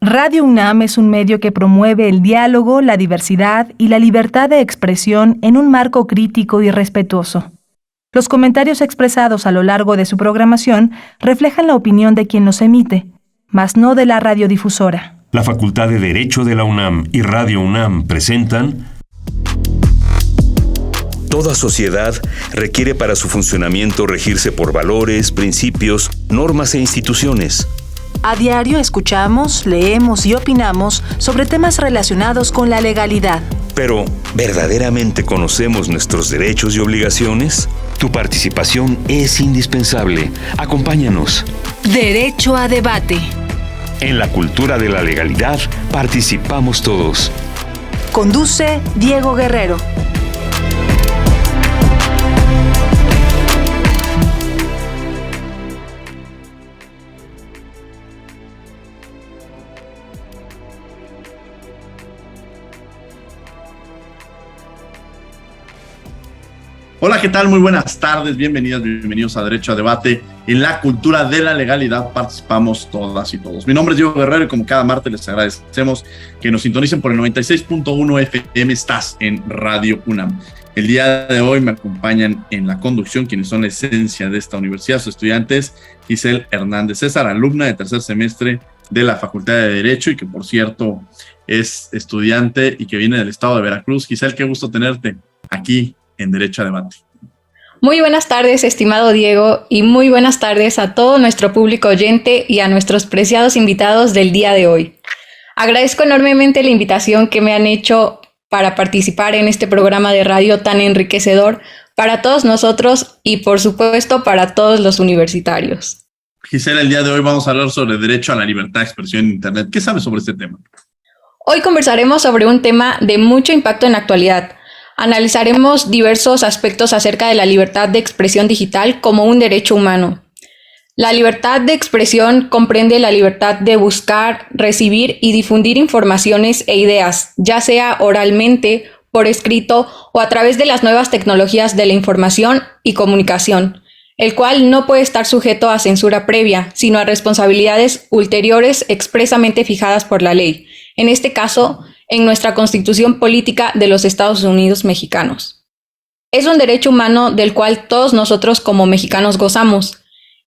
Radio UNAM es un medio que promueve el diálogo, la diversidad y la libertad de expresión en un marco crítico y respetuoso. Los comentarios expresados a lo largo de su programación reflejan la opinión de quien los emite, mas no de la radiodifusora. La Facultad de Derecho de la UNAM y Radio UNAM presentan... Toda sociedad requiere para su funcionamiento regirse por valores, principios, normas e instituciones. A diario escuchamos, leemos y opinamos sobre temas relacionados con la legalidad. Pero, ¿verdaderamente conocemos nuestros derechos y obligaciones? Tu participación es indispensable. Acompáñanos. Derecho a debate. En la cultura de la legalidad participamos todos. Conduce Diego Guerrero. Hola, ¿qué tal? Muy buenas tardes, bienvenidos a Derecho a Debate. En la cultura de la legalidad participamos todas y todos. Mi nombre es Diego Guerrero y como cada martes les agradecemos que nos sintonicen por el 96.1 FM. Estás en Radio UNAM. El día de hoy me acompañan en la conducción quienes son la esencia de esta universidad, sus estudiantes, Giselle Hernández César, alumna de tercer semestre de la Facultad de Derecho y que por cierto es estudiante y que viene del estado de Veracruz. Giselle, qué gusto tenerte aquí en Derecho a Debate. Muy buenas tardes, estimado Diego, y muy buenas tardes a todo nuestro público oyente y a nuestros preciados invitados del día de hoy. Agradezco enormemente la invitación que me han hecho para participar en este programa de radio tan enriquecedor para todos nosotros y, por supuesto, para todos los universitarios. Gisela, el día de hoy vamos a hablar sobre derecho a la libertad de expresión en Internet. ¿Qué sabes sobre este tema? Hoy conversaremos sobre un tema de mucho impacto en la actualidad. Analizaremos diversos aspectos acerca de la libertad de expresión digital como un derecho humano. La libertad de expresión comprende la libertad de buscar, recibir y difundir informaciones e ideas, ya sea oralmente, por escrito o a través de las nuevas tecnologías de la información y comunicación, el cual no puede estar sujeto a censura previa, sino a responsabilidades ulteriores expresamente fijadas por la ley. En este caso, en nuestra Constitución Política de los Estados Unidos Mexicanos. Es un derecho humano del cual todos nosotros como mexicanos gozamos.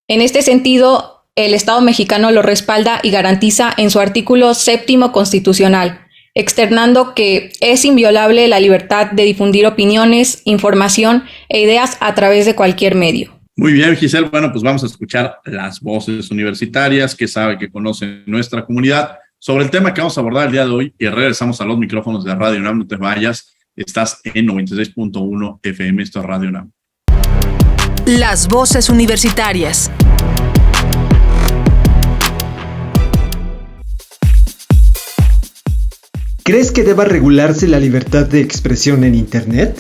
En este sentido, el Estado mexicano lo respalda y garantiza en su artículo 7º constitucional, externando que es inviolable la libertad de difundir opiniones, información e ideas a través de cualquier medio. Muy bien, Giselle. Bueno, pues vamos a escuchar las voces universitarias que sabe que conocen nuestra comunidad sobre el tema que vamos a abordar el día de hoy y regresamos a los micrófonos de Radio UNAM. No te vayas, estás en 96.1 FM, esto es Radio UNAM. Las voces universitarias. ¿Crees que deba regularse la libertad de expresión en Internet?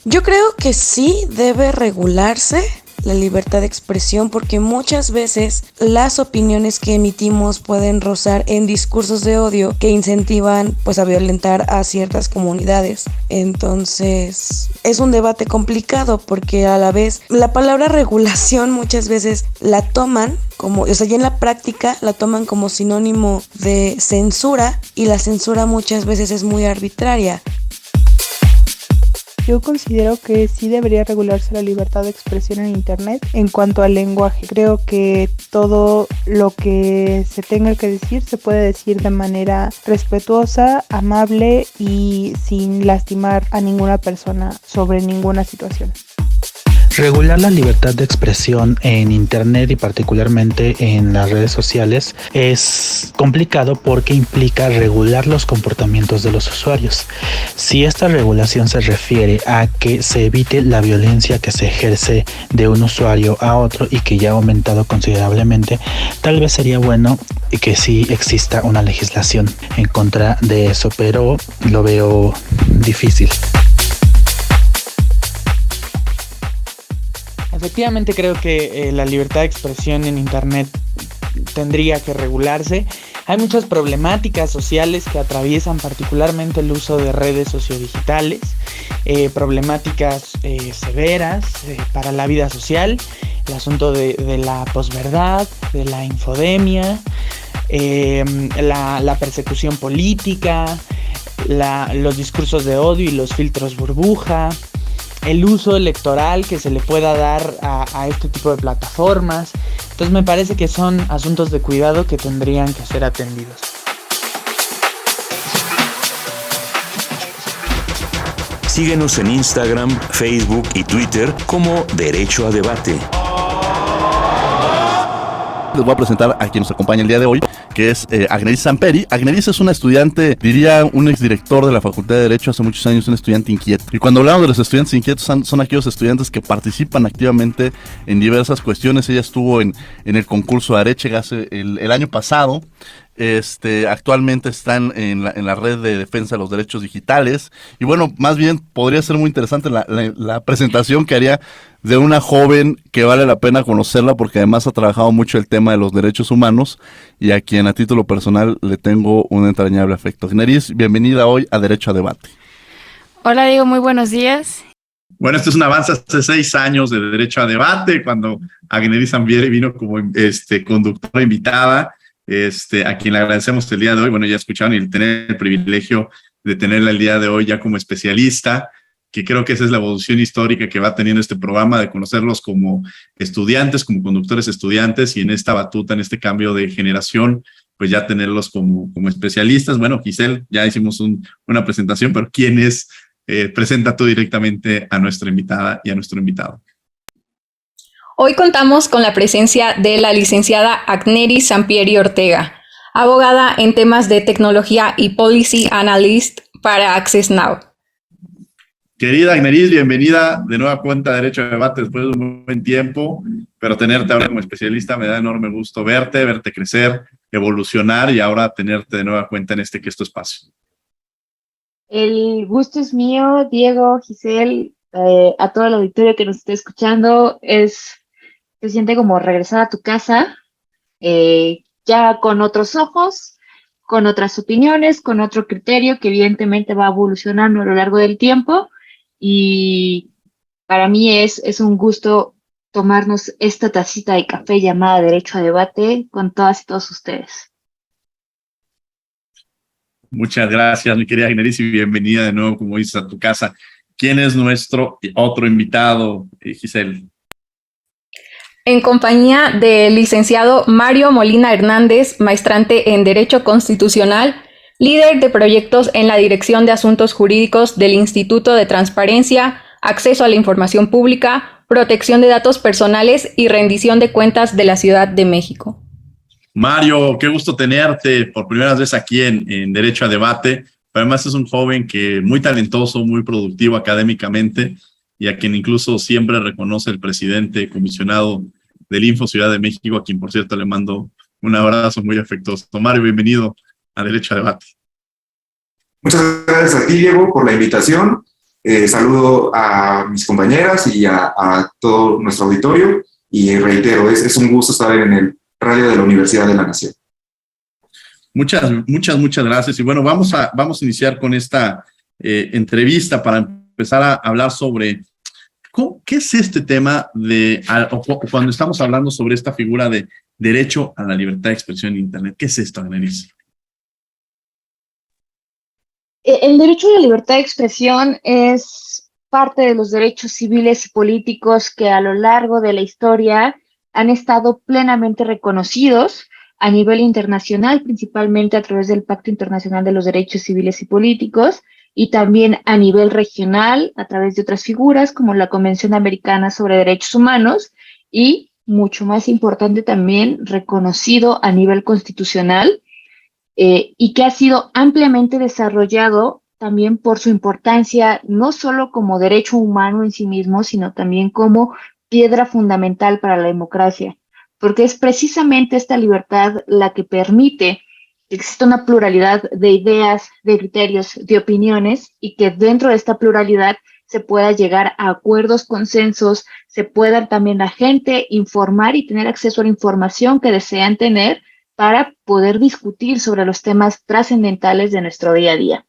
Yo creo que sí debe regularse la libertad de expresión porque muchas veces las opiniones que emitimos pueden rozar en discursos de odio que incentivan pues a violentar a ciertas comunidades. Entonces es un debate complicado porque a la vez la palabra regulación muchas veces la toman como, o sea, ya en la práctica la toman como sinónimo de censura y la censura muchas veces es muy arbitraria. Yo considero que sí debería regularse la libertad de expresión en Internet en cuanto al lenguaje. Creo que todo lo que se tenga que decir se puede decir de manera respetuosa, amable y sin lastimar a ninguna persona sobre ninguna situación. Regular la libertad de expresión en Internet y particularmente en las redes sociales es complicado porque implica regular los comportamientos de los usuarios. Si esta regulación se refiere a que se evite la violencia que se ejerce de un usuario a otro y que ya ha aumentado considerablemente, tal vez sería bueno que sí exista una legislación en contra de eso, pero lo veo difícil. Efectivamente creo que la libertad de expresión en Internet tendría que regularse. Hay muchas problemáticas sociales que atraviesan particularmente el uso de redes sociodigitales, problemáticas severas para la vida social, el asunto de la posverdad, de la infodemia, la persecución política, los discursos de odio y los filtros burbuja, el uso electoral que se le pueda dar a este tipo de plataformas. Entonces me parece que son asuntos de cuidado que tendrían que ser atendidos. Síguenos en Instagram, Facebook y Twitter como Derecho a Debate. Les voy a presentar a quien nos acompaña el día de hoy, que es Agneris Samperi. Agneris es una estudiante, diría un exdirector de la Facultad de Derecho hace muchos años, un estudiante inquieto. Y cuando hablamos de los estudiantes inquietos, son aquellos estudiantes que participan activamente en diversas cuestiones. Ella estuvo en el concurso de Areche hace el año pasado. Actualmente están en la red de defensa de los derechos digitales. Y bueno, más bien podría ser muy interesante la presentación que haría de una joven que vale la pena conocerla, porque además ha trabajado mucho el tema de los derechos humanos y a quien a título personal le tengo un entrañable afecto. Agneris, bienvenida hoy a Derecho a Debate. Hola Diego, muy buenos días. Bueno, este es un avance hace 6 años de Derecho a Debate, cuando Agneris Samperi vino como conductora invitada, a quien le agradecemos el día de hoy. Bueno, ya escucharon, y tener el privilegio de tenerla el día de hoy ya como especialista, que creo que esa es la evolución histórica que va teniendo este programa, de conocerlos como estudiantes, como conductores estudiantes, y en esta batuta, en este cambio de generación, pues ya tenerlos como especialistas. Bueno, Giselle, ya hicimos una presentación, pero ¿quién es? Presenta tú directamente a nuestra invitada y a nuestro invitado. Hoy contamos con la presencia de la licenciada Agneris Samperi Ortega, abogada en temas de tecnología y policy analyst para Access Now. Querida Agneris, bienvenida de nueva cuenta a Derecho a Debate después de un buen tiempo, pero tenerte ahora como especialista me da enorme gusto verte crecer, evolucionar y ahora tenerte de nueva cuenta en que es tu espacio. El gusto es mío, Diego, Giselle, a todo el auditorio que nos esté escuchando. Se siente como regresar a tu casa, ya con otros ojos, con otras opiniones, con otro criterio que evidentemente va evolucionando a lo largo del tiempo. Y para mí es un gusto tomarnos esta tacita de café llamada Derecho a Debate con todas y todos ustedes. Muchas gracias, mi querida Agneris, y bienvenida de nuevo, como dices, a tu casa. ¿Quién es nuestro otro invitado, Giselle? En compañía del licenciado Mario Molina Hernández, maestrante en Derecho Constitucional, líder de proyectos en la Dirección de Asuntos Jurídicos del Instituto de Transparencia, Acceso a la Información Pública, Protección de Datos Personales y Rendición de Cuentas de la Ciudad de México. Mario, qué gusto tenerte por primera vez aquí en Derecho a Debate. Además es un joven que muy talentoso, muy productivo académicamente, y a quien incluso siempre reconoce el presidente comisionado del Info Ciudad de México, a quien por cierto le mando un abrazo muy afectuoso. Mario, bienvenido a Derecho a Debate. Muchas gracias a ti, Diego, por la invitación. Saludo a mis compañeras y a todo nuestro auditorio, y reitero, es un gusto estar en el radio de la Universidad de la Nación. Muchas gracias. Y bueno, vamos a iniciar con esta entrevista para empezar a hablar sobre qué es este tema cuando estamos hablando sobre esta figura de derecho a la libertad de expresión en Internet. ¿Qué es esto, Agneris? El derecho a la libertad de expresión es parte de los derechos civiles y políticos que a lo largo de la historia han estado plenamente reconocidos a nivel internacional, principalmente a través del Pacto Internacional de los Derechos Civiles y Políticos, y también a nivel regional, a través de otras figuras como la Convención Americana sobre Derechos Humanos, y, mucho más importante también, reconocido a nivel constitucional, y que ha sido ampliamente desarrollado también por su importancia, no solo como derecho humano en sí mismo, sino también como piedra fundamental para la democracia, porque es precisamente esta libertad la que permite que exista una pluralidad de ideas, de criterios, de opiniones, y que dentro de esta pluralidad se pueda llegar a acuerdos, consensos, se pueda también la gente informar y tener acceso a la información que desean tener para poder discutir sobre los temas trascendentales de nuestro día a día.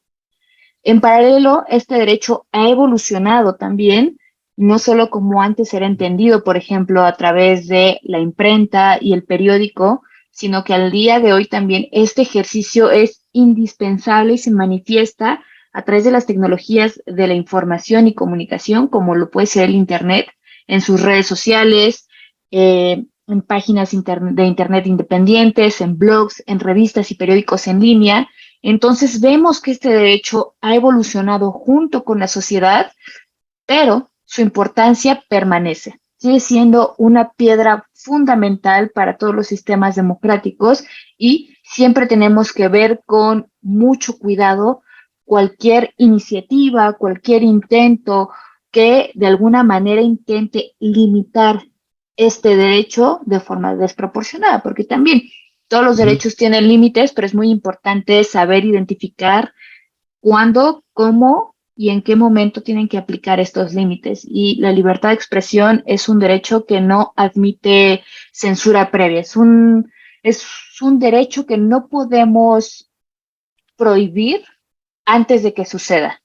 En paralelo, este derecho ha evolucionado también, no solo como antes era entendido, por ejemplo, a través de la imprenta y el periódico, sino que al día de hoy también este ejercicio es indispensable y se manifiesta a través de las tecnologías de la información y comunicación, como lo puede ser el Internet, en sus redes sociales, en páginas de Internet independientes, en blogs, en revistas y periódicos en línea. Entonces vemos que este derecho ha evolucionado junto con la sociedad, pero su importancia permanece. Sigue siendo una piedra fundamental para todos los sistemas democráticos y siempre tenemos que ver con mucho cuidado cualquier iniciativa, cualquier intento que de alguna manera intente limitar este derecho de forma desproporcionada, porque también todos los derechos tienen límites, pero es muy importante saber identificar cuándo, cómo y en qué momento tienen que aplicar estos límites. Y la libertad de expresión es un derecho que no admite censura previa. Es un derecho que no podemos prohibir antes de que suceda.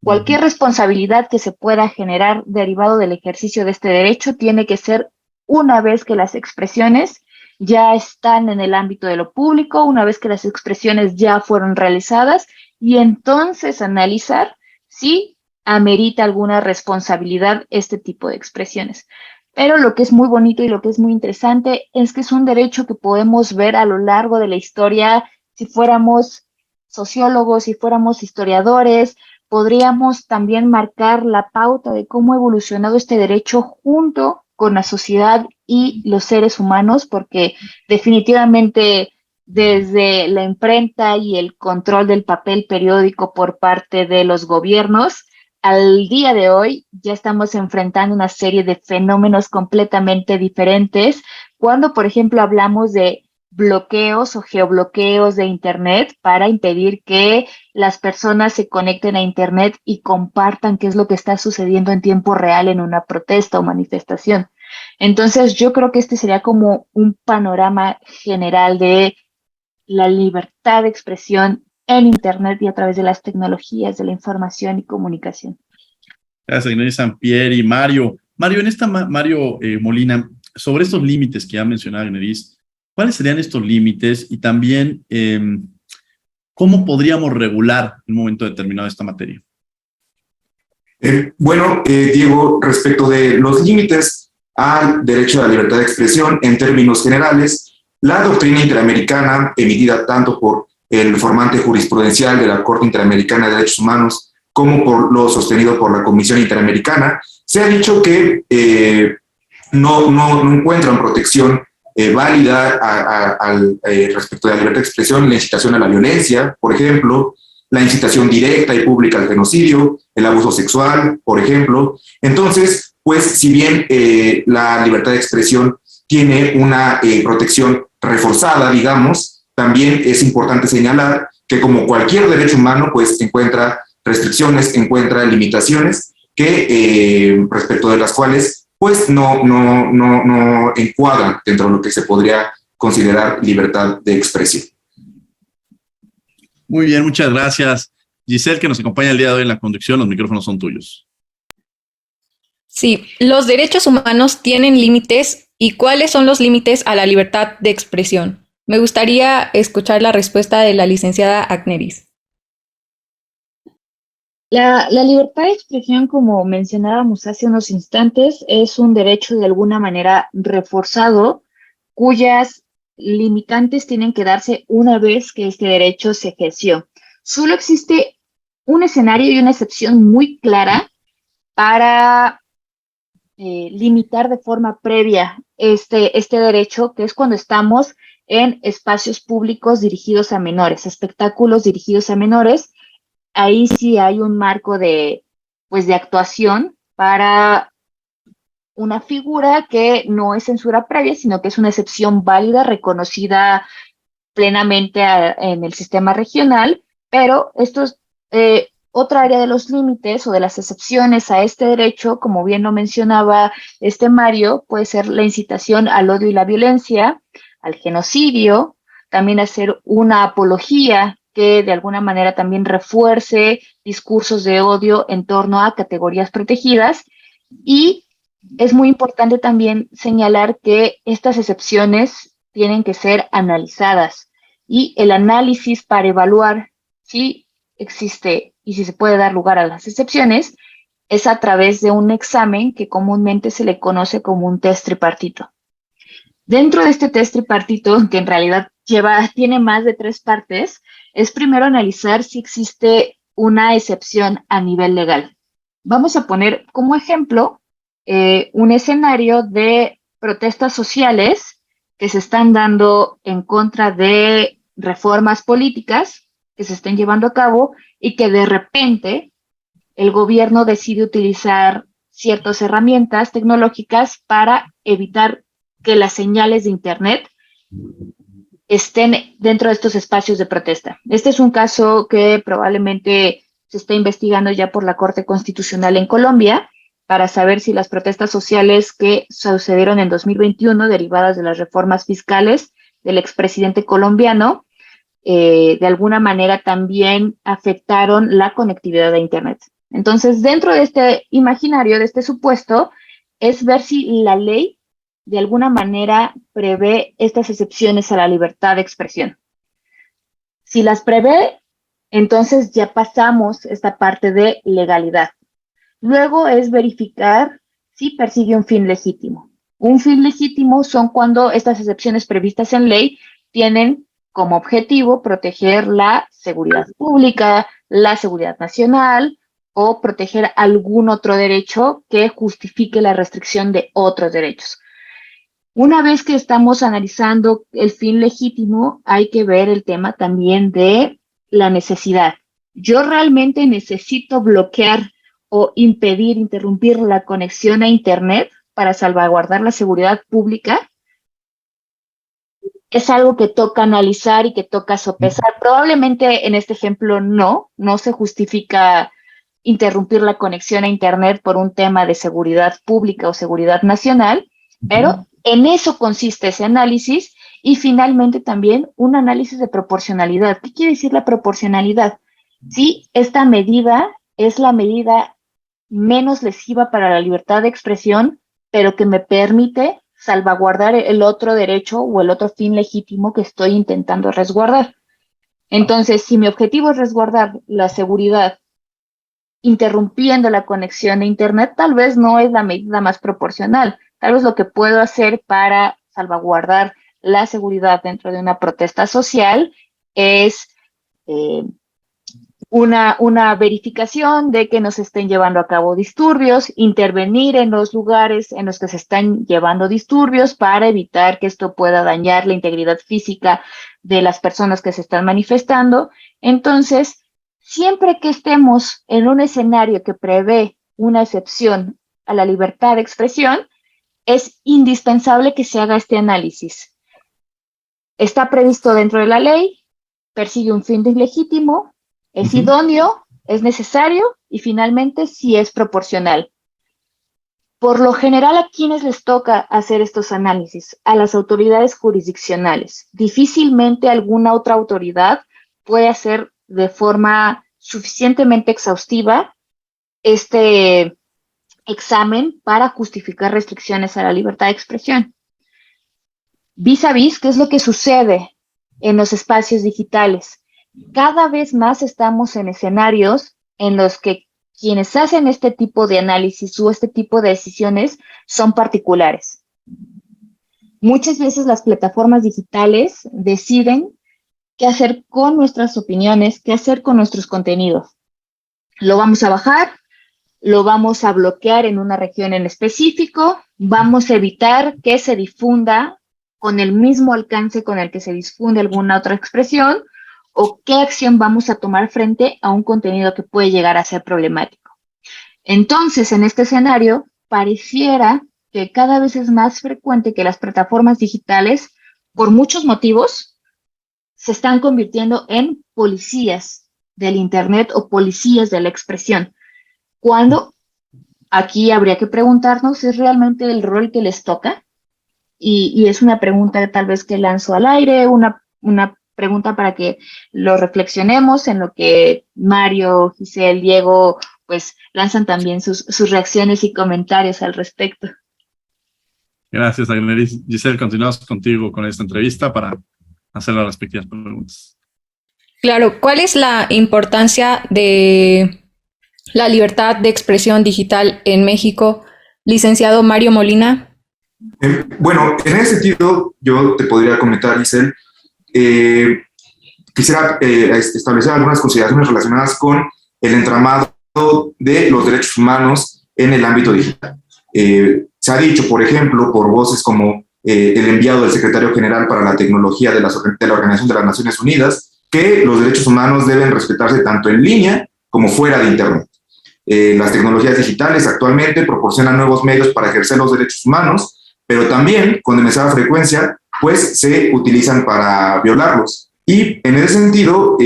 Cualquier responsabilidad que se pueda generar derivado del ejercicio de este derecho tiene que ser una vez que las expresiones ya están en el ámbito de lo público, una vez que las expresiones ya fueron realizadas, y entonces analizar si amerita alguna responsabilidad este tipo de expresiones. Pero lo que es muy bonito y lo que es muy interesante es que es un derecho que podemos ver a lo largo de la historia. Si fuéramos sociólogos, si fuéramos historiadores, podríamos también marcar la pauta de cómo ha evolucionado este derecho junto con la sociedad y los seres humanos, porque definitivamente desde la imprenta y el control del papel periódico por parte de los gobiernos, al día de hoy ya estamos enfrentando una serie de fenómenos completamente diferentes. Cuando, por ejemplo, hablamos de bloqueos o geobloqueos de Internet para impedir que las personas se conecten a Internet y compartan qué es lo que está sucediendo en tiempo real en una protesta o manifestación. Entonces, yo creo que este sería como un panorama general de la libertad de expresión en Internet y a través de las tecnologías de la información y comunicación. Gracias, Inés Sampieri y Mario. Mario Molina, sobre estos límites que ya mencionaba Inés, ¿cuáles serían estos límites? Y también, ¿cómo podríamos regular en un momento determinado esta materia? Diego, respecto de los límites al derecho a la libertad de expresión, en términos generales, la doctrina interamericana, emitida tanto por el formante jurisprudencial de la Corte Interamericana de Derechos Humanos como por lo sostenido por la Comisión Interamericana, se ha dicho que no encuentran protección válida respecto de la libertad de expresión, la incitación a la violencia, por ejemplo, la incitación directa y pública al genocidio, el abuso sexual, por ejemplo. Entonces, pues, si bien la libertad de expresión tiene una protección reforzada, digamos, también es importante señalar que, como cualquier derecho humano, pues encuentra restricciones, encuentra limitaciones que respecto de las cuales pues no encuadran dentro de lo que se podría considerar libertad de expresión. Muy bien, muchas gracias. Giselle, que nos acompaña el día de hoy en la conducción, los micrófonos son tuyos. Sí, los derechos humanos tienen límites. ¿Y cuáles son los límites a la libertad de expresión? Me gustaría escuchar la respuesta de la licenciada Agneris. La libertad de expresión, como mencionábamos hace unos instantes, es un derecho de alguna manera reforzado, cuyas limitantes tienen que darse una vez que este derecho se ejerció. Solo existe un escenario y una excepción muy clara para limitar de forma previa este derecho, que es cuando estamos en espacios públicos dirigidos a menores, espectáculos dirigidos a menores. Ahí sí hay un marco de actuación para una figura que no es censura previa, sino que es una excepción válida, reconocida plenamente en el sistema regional, pero esto es otra área de los límites o de las excepciones a este derecho, como bien lo mencionaba Mario, puede ser la incitación al odio y la violencia, al genocidio, también hacer una apología que de alguna manera también refuerce discursos de odio en torno a categorías protegidas. Y es muy importante también señalar que estas excepciones tienen que ser analizadas y el análisis para evaluar si existe y si se puede dar lugar a las excepciones es a través de un examen que comúnmente se le conoce como un test tripartito. Dentro de este test tripartito, que en realidad tiene más de 3 partes, es primero analizar si existe una excepción a nivel legal. Vamos a poner como ejemplo un escenario de protestas sociales que se están dando en contra de reformas políticas que se estén llevando a cabo y que de repente el gobierno decide utilizar ciertas herramientas tecnológicas para evitar que las señales de Internet estén dentro de estos espacios de protesta. Este es un caso que probablemente se está investigando ya por la Corte Constitucional en Colombia para saber si las protestas sociales que sucedieron en 2021 derivadas de las reformas fiscales del expresidente colombiano de alguna manera también afectaron la conectividad de Internet. Entonces, dentro de este imaginario, de este supuesto, es ver si la ley de alguna manera prevé estas excepciones a la libertad de expresión. Si las prevé, entonces ya pasamos esta parte de legalidad. Luego es verificar si persigue un fin legítimo. Un fin legítimo son cuando estas excepciones previstas en ley tienen como objetivo proteger la seguridad pública, la seguridad nacional o proteger algún otro derecho que justifique la restricción de otros derechos. Una vez que estamos analizando el fin legítimo, hay que ver el tema también de la necesidad. Yo realmente necesito bloquear o impedir, interrumpir la conexión a Internet para salvaguardar la seguridad pública. Es algo que toca analizar y que toca sopesar. Probablemente en este ejemplo no se justifica interrumpir la conexión a Internet por un tema de seguridad pública o seguridad nacional, pero en eso consiste ese análisis y finalmente también un análisis de proporcionalidad. ¿Qué quiere decir la proporcionalidad? Si esta medida es la medida menos lesiva para la libertad de expresión, pero que me permite salvaguardar el otro derecho o el otro fin legítimo que estoy intentando resguardar. Entonces, si mi objetivo es resguardar la seguridad interrumpiendo la conexión a Internet, tal vez no es la medida más proporcional. Tal vez lo que puedo hacer para salvaguardar la seguridad dentro de una protesta social es una verificación de que no se estén llevando a cabo disturbios, intervenir en los lugares en los que se están llevando disturbios para evitar que esto pueda dañar la integridad física de las personas que se están manifestando. Entonces, siempre que estemos en un escenario que prevé una excepción a la libertad de expresión, es indispensable que se haga este análisis. ¿Está previsto dentro de la ley? ¿Persigue un fin legítimo? ¿Es idóneo? ¿Es necesario? Y finalmente, si es proporcional. Por lo general, ¿a quiénes les toca hacer estos análisis? A las autoridades jurisdiccionales. Difícilmente alguna otra autoridad puede hacer de forma suficientemente exhaustiva este examen para justificar restricciones a la libertad de expresión. Vis a vis, ¿qué es lo que sucede en los espacios digitales? Cada vez más estamos en escenarios en los que quienes hacen este tipo de análisis o este tipo de decisiones son particulares. Muchas veces las plataformas digitales deciden qué hacer con nuestras opiniones, qué hacer con nuestros contenidos. Lo vamos a bajar, lo vamos a bloquear en una región en específico, vamos a evitar que se difunda con el mismo alcance con el que se difunde alguna otra expresión, o qué acción vamos a tomar frente a un contenido que puede llegar a ser problemático. Entonces, en este escenario, pareciera que cada vez es más frecuente que las plataformas digitales, por muchos motivos, se están convirtiendo en policías del Internet o policías de la expresión. Cuando aquí habría que preguntarnos si es realmente el rol que les toca, y es una pregunta tal vez que lanzo al aire, una pregunta para que lo reflexionemos, en lo que Mario, Giselle, Diego, pues lanzan también sus reacciones y comentarios al respecto. Gracias, Agneris. Giselle, continuamos contigo con esta entrevista para hacer las respectivas preguntas. Claro, ¿cuál es la importancia de la libertad de expresión digital en México, licenciado Mario Molina? Bueno, en ese sentido, yo te podría comentar, Giselle, quisiera establecer algunas consideraciones relacionadas con el entramado de los derechos humanos en el ámbito digital. Se ha dicho, por ejemplo, por voces como el enviado del secretario general para la tecnología de la Organización de las Naciones Unidas, que los derechos humanos deben respetarse tanto en línea como fuera de Internet. Las tecnologías digitales actualmente proporcionan nuevos medios para ejercer los derechos humanos, pero también, con demasiada frecuencia, pues se utilizan para violarlos. Y en ese sentido,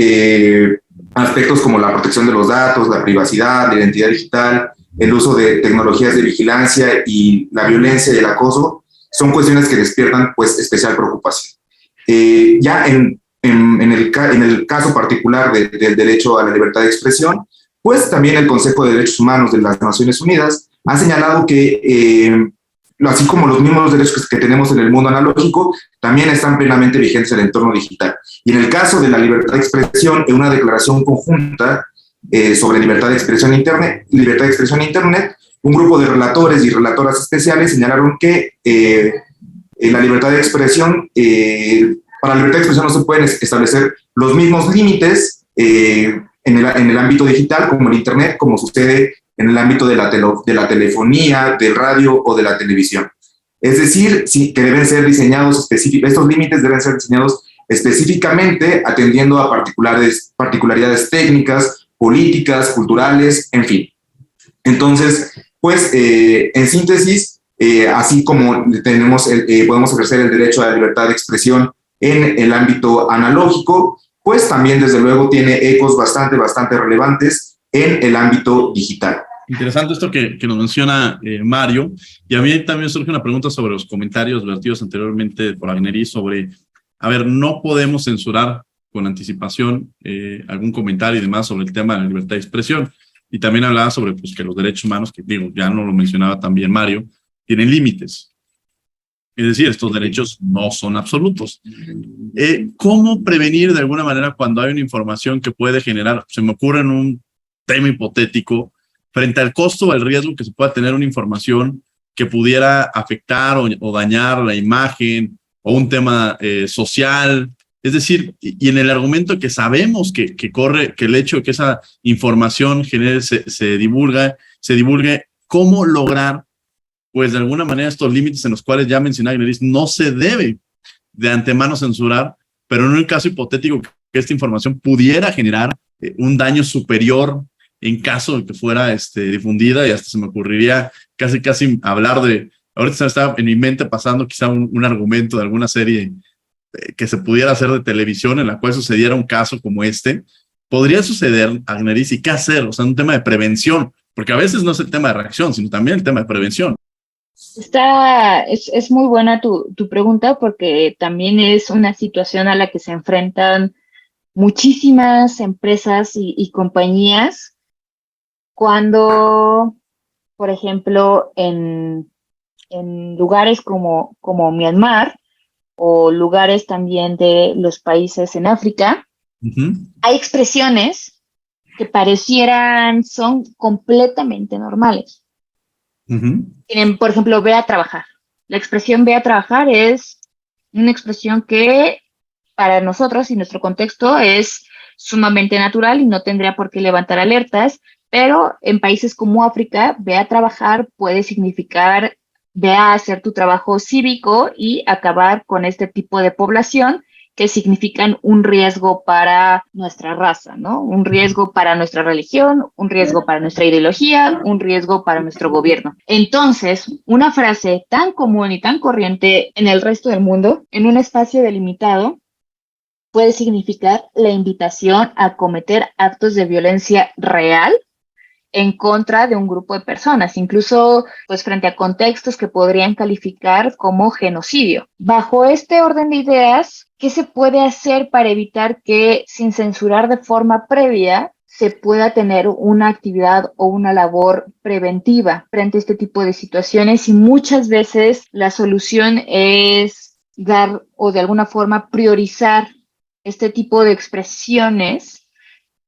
aspectos como la protección de los datos, la privacidad, la identidad digital, el uso de tecnologías de vigilancia y la violencia y el acoso son cuestiones que despiertan pues especial preocupación. Ya en el caso particular del derecho a la libertad de expresión, pues también el Consejo de Derechos Humanos de las Naciones Unidas ha señalado que así como los mismos derechos que tenemos en el mundo analógico, también están plenamente vigentes en el entorno digital. Y en el caso de la libertad de expresión, en una declaración conjunta sobre libertad de expresión en Internet, un grupo de relatores y relatoras especiales señalaron que la libertad de expresión, para la libertad de expresión no se pueden establecer los mismos límites en el ámbito digital como en Internet, como sucede en el ámbito de la telefonía, del radio o de la televisión. Es decir, sí, que deben ser diseñados estos límites deben ser diseñados específicamente atendiendo a particularidades técnicas, políticas, culturales, en fin. Entonces, pues, en síntesis, así como podemos ejercer el derecho a la libertad de expresión en el ámbito analógico, pues también, desde luego, tiene ecos bastante relevantes en el ámbito digital. Interesante esto que nos menciona Mario, y a mí también surge una pregunta sobre los comentarios vertidos anteriormente por Agneris sobre, a ver, no podemos censurar con anticipación algún comentario y demás sobre el tema de la libertad de expresión, y también hablaba sobre pues, que los derechos humanos, que digo, ya no lo mencionaba también Mario, tienen límites. Es decir, estos derechos no son absolutos. ¿Cómo prevenir de alguna manera cuando hay una información que puede generar, se me ocurre en un tema hipotético, frente al costo o al riesgo que se pueda tener una información que pudiera afectar o dañar la imagen o un tema social? Es decir, y en el argumento que sabemos que corre, que el hecho de que esa información se divulgue, ¿cómo lograr, pues de alguna manera, estos límites en los cuales ya mencioné Agneris, no se debe de antemano censurar, pero en un caso hipotético que esta información pudiera generar un daño superior en caso de que fuera difundida? Y hasta se me ocurriría casi hablar de, ahorita se me está en mi mente pasando quizá un argumento de alguna serie que se pudiera hacer de televisión en la cual sucediera un caso como este. Podría suceder, Agneris, ¿y qué hacer? O sea, un tema de prevención, porque a veces no es el tema de reacción, sino también el tema de prevención. Es muy buena tu pregunta, porque también es una situación a la que se enfrentan muchísimas empresas y compañías cuando, por ejemplo, en lugares como Myanmar o lugares también de los países en África, hay expresiones que parecieran son completamente normales. Tienen, por ejemplo, ve a trabajar. La expresión ve a trabajar es una expresión que para nosotros y nuestro contexto es sumamente natural y no tendría por qué levantar alertas, pero en países como África, ve a trabajar puede significar ve a hacer tu trabajo cívico y acabar con este tipo de población que significan un riesgo para nuestra raza, ¿no? Un riesgo para nuestra religión, un riesgo para nuestra ideología, un riesgo para nuestro gobierno. Entonces, una frase tan común y tan corriente en el resto del mundo, en un espacio delimitado, puede significar la invitación a cometer actos de violencia real en contra de un grupo de personas, incluso pues frente a contextos que podrían calificar como genocidio. Bajo este orden de ideas, ¿qué se puede hacer para evitar que, sin censurar de forma previa, se pueda tener una actividad o una labor preventiva frente a este tipo de situaciones, y muchas veces la solución es dar o de alguna forma priorizar este tipo de expresiones,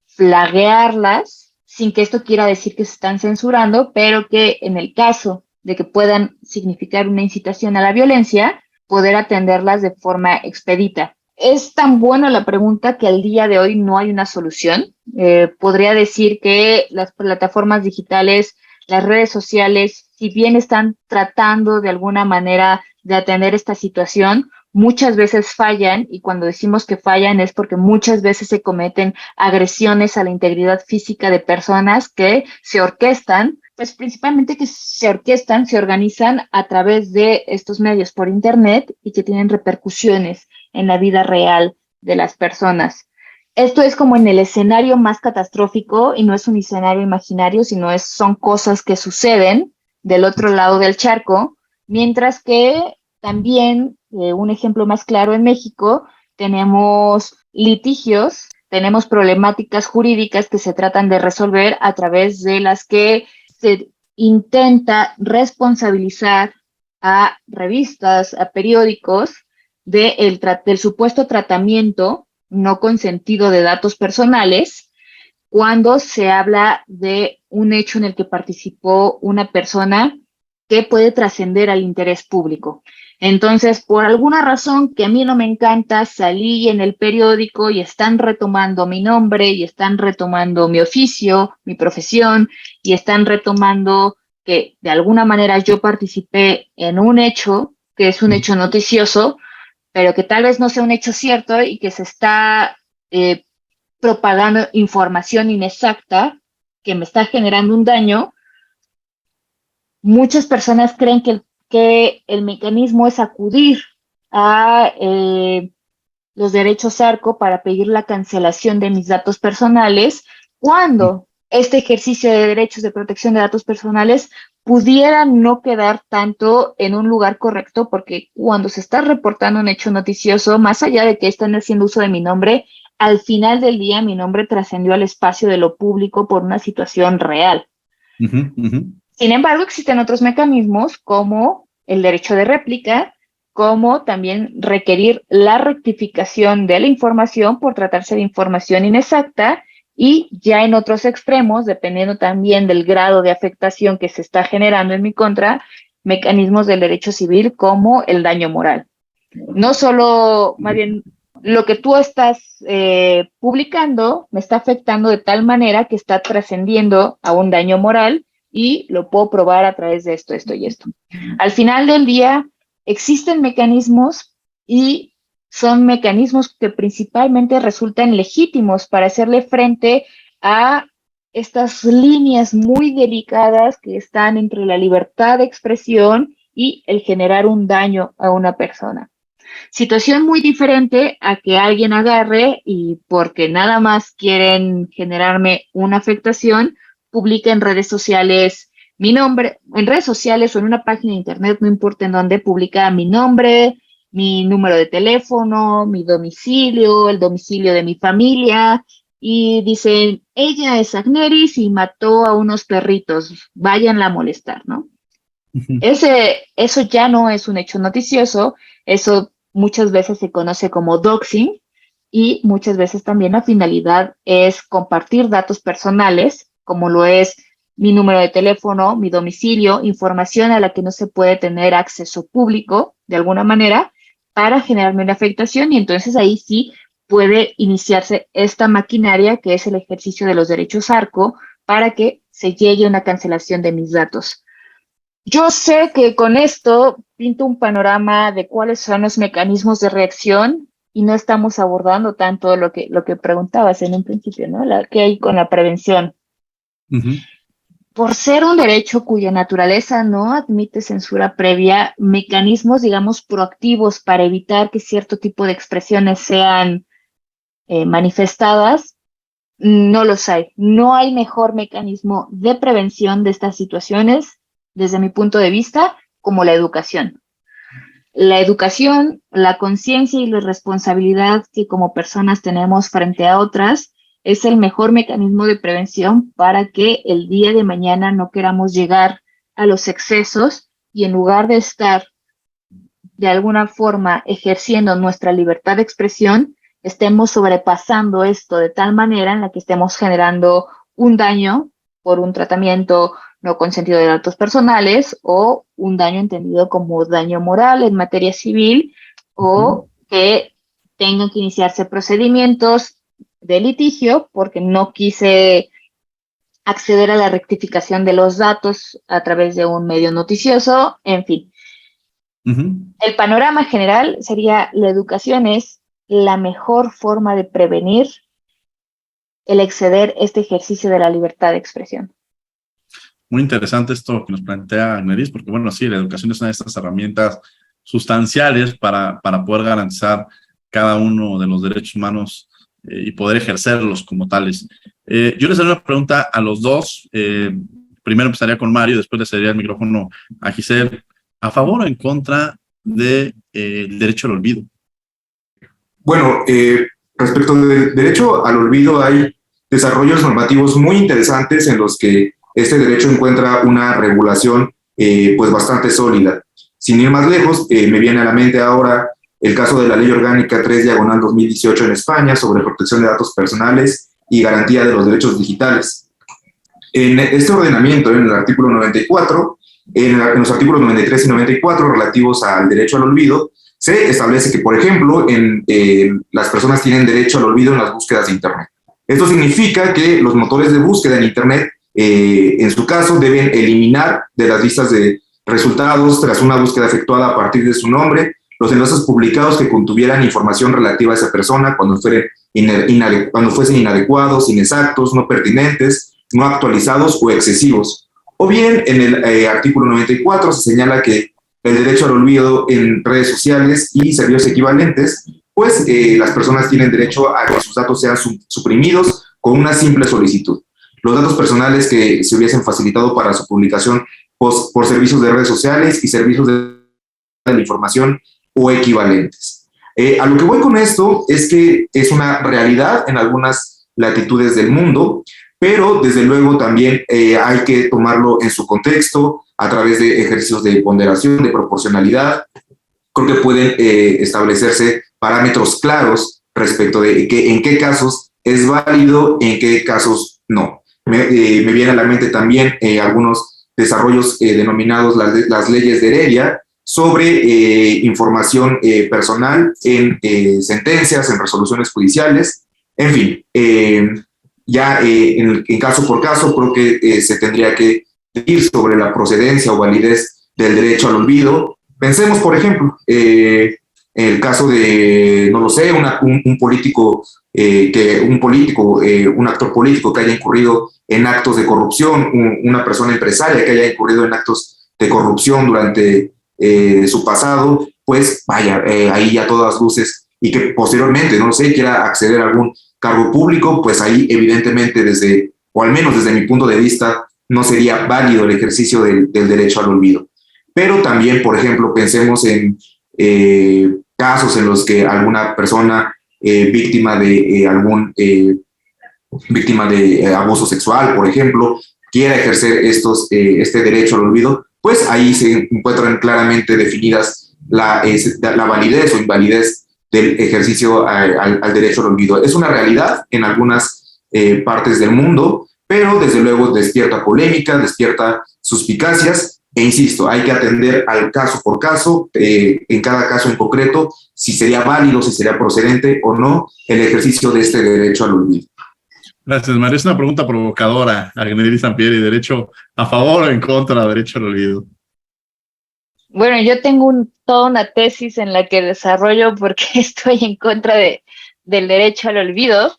flaguearlas, sin que esto quiera decir que se están censurando, pero que en el caso de que puedan significar una incitación a la violencia, poder atenderlas de forma expedita. Es tan buena la pregunta que al día de hoy no hay una solución. Podría decir que las plataformas digitales, las redes sociales, si bien están tratando de alguna manera de atender esta situación, muchas veces fallan, y cuando decimos que fallan es porque muchas veces se cometen agresiones a la integridad física de personas que se orquestan, pues principalmente que se orquestan, se organizan a través de estos medios por internet y que tienen repercusiones en la vida real de las personas. Esto es como en el escenario más catastrófico, y no es un escenario imaginario, sino son cosas que suceden del otro lado del charco, mientras que también, un ejemplo más claro en México, tenemos litigios, tenemos problemáticas jurídicas que se tratan de resolver a través de las que se intenta responsabilizar a revistas, a periódicos, del supuesto tratamiento no consentido de datos personales cuando se habla de un hecho en el que participó una persona que puede trascender al interés público. Entonces, por alguna razón que a mí no me encanta, salí en el periódico y están retomando mi nombre y están retomando mi oficio, mi profesión, y están retomando que de alguna manera yo participé en un hecho que es un hecho noticioso, pero que tal vez no sea un hecho cierto y que se está propagando información inexacta que me está generando un daño. Muchas personas creen que el mecanismo es acudir a los derechos ARCO para pedir la cancelación de mis datos personales, cuando este ejercicio de derechos de protección de datos personales pudiera no quedar tanto en un lugar correcto, porque cuando se está reportando un hecho noticioso, más allá de que están haciendo uso de mi nombre, al final del día mi nombre trascendió al espacio de lo público por una situación real. Sin embargo, existen otros mecanismos como el derecho de réplica, como también requerir la rectificación de la información por tratarse de información inexacta, y ya en otros extremos, dependiendo también del grado de afectación que se está generando en mi contra, mecanismos del derecho civil como el daño moral. No solo, más bien, lo que tú estás publicando me está afectando de tal manera que está trascendiendo a un daño moral, y lo puedo probar a través de esto, esto y esto. Al final del día, existen mecanismos, y son mecanismos que principalmente resultan legítimos para hacerle frente a estas líneas muy delicadas que están entre la libertad de expresión y el generar un daño a una persona. Situación muy diferente a que alguien agarre y, porque nada más quieren generarme una afectación, publica en redes sociales mi nombre, en redes sociales o en una página de internet, no importa en dónde, publica mi nombre, mi número de teléfono, mi domicilio, el domicilio de mi familia, y dicen, ella es Agneris y mató a unos perritos, váyanla a molestar, ¿no? Eso ya no es un hecho noticioso, eso muchas veces se conoce como doxing, y muchas veces también la finalidad es compartir datos personales, como lo es mi número de teléfono, mi domicilio, información a la que no se puede tener acceso público de alguna manera, para generarme una afectación, y entonces ahí sí puede iniciarse esta maquinaria que es el ejercicio de los derechos ARCO para que se llegue a una cancelación de mis datos. Yo sé que con esto pinto un panorama de cuáles son los mecanismos de reacción, y no estamos abordando tanto lo que preguntabas en un principio, ¿no? ¿Qué hay con la prevención? Por ser un derecho cuya naturaleza no admite censura previa, mecanismos, digamos, proactivos para evitar que cierto tipo de expresiones sean manifestadas, no los hay. No hay mejor mecanismo de prevención de estas situaciones, desde mi punto de vista, como la educación. La educación, la conciencia y la responsabilidad que como personas tenemos frente a otras, es el mejor mecanismo de prevención para que el día de mañana no queramos llegar a los excesos y en lugar de estar de alguna forma ejerciendo nuestra libertad de expresión, estemos sobrepasando esto de tal manera en la que estemos generando un daño por un tratamiento no consentido de datos personales o un daño entendido como daño moral en materia civil o que tengan que iniciarse procedimientos de litigio porque no quise acceder a la rectificación de los datos a través de un medio noticioso, en fin. El panorama general sería la educación es la mejor forma de prevenir el exceder este ejercicio de la libertad de expresión. Muy interesante esto que nos plantea Agneris, porque bueno, sí, la educación es una de estas herramientas sustanciales para poder garantizar cada uno de los derechos humanos y poder ejercerlos como tales. Yo les haré una pregunta a los dos. Primero empezaría con Mario, después le cedería el micrófono a Giselle. ¿A favor o en contra del derecho al olvido? Bueno, respecto del derecho al olvido, hay desarrollos normativos muy interesantes en los que este derecho encuentra una regulación pues bastante sólida. Sin ir más lejos, me viene a la mente ahora el caso de la Ley Orgánica 3/2018 en España sobre protección de datos personales y garantía de los derechos digitales. En este ordenamiento, en el artículo 94, en los artículos 93 y 94 relativos al derecho al olvido, se establece que, por ejemplo, las personas tienen derecho al olvido en las búsquedas de Internet. Esto significa que los motores de búsqueda en Internet, en su caso, deben eliminar de las listas de resultados tras una búsqueda efectuada a partir de su nombre los enlaces publicados que contuvieran información relativa a esa persona cuando fuesen inadecuados, inexactos, no pertinentes, no actualizados o excesivos. O bien, en el artículo 94 se señala que el derecho al olvido en redes sociales y servicios equivalentes, pues las personas tienen derecho a que sus datos sean suprimidos con una simple solicitud. Los datos personales que se hubiesen facilitado para su publicación por servicios de redes sociales y servicios de la información o equivalentes. A lo que voy con esto es que es una realidad en algunas latitudes del mundo, pero desde luego también hay que tomarlo en su contexto a través de ejercicios de ponderación, de proporcionalidad. Creo que pueden establecerse parámetros claros respecto de en qué casos es válido, en qué casos no. Me viene a la mente también algunos desarrollos denominados las leyes de Heredia sobre información personal en sentencias, en resoluciones judiciales. En fin, ya en caso por caso creo que se tendría que ir sobre la procedencia o validez del derecho al olvido. Pensemos, por ejemplo, el caso de, no lo sé, un político, un actor político que haya incurrido en actos de corrupción, una persona empresaria que haya incurrido en actos de corrupción durante su pasado, pues vaya, ahí a todas luces, y que posteriormente, no lo sé, quiera acceder a algún cargo público, pues ahí evidentemente o al menos desde mi punto de vista, no sería válido el ejercicio del derecho al olvido. Pero también, por ejemplo, pensemos en casos en los que alguna persona víctima de abuso sexual, por ejemplo, quiera ejercer este derecho al olvido, pues ahí se encuentran claramente definidas la validez o invalidez del ejercicio al derecho al olvido. Es una realidad en algunas partes del mundo, pero desde luego despierta polémica, despierta suspicacias, e insisto, hay que atender al caso por caso, en cada caso en concreto, si sería válido, si sería procedente o no el ejercicio de este derecho al olvido. Gracias, María. Es una pregunta provocadora, Agneris Sampieri. ¿Derecho a favor o en contra del derecho al olvido? Bueno, yo tengo toda una tesis en la que desarrollo porque estoy en contra del derecho al olvido.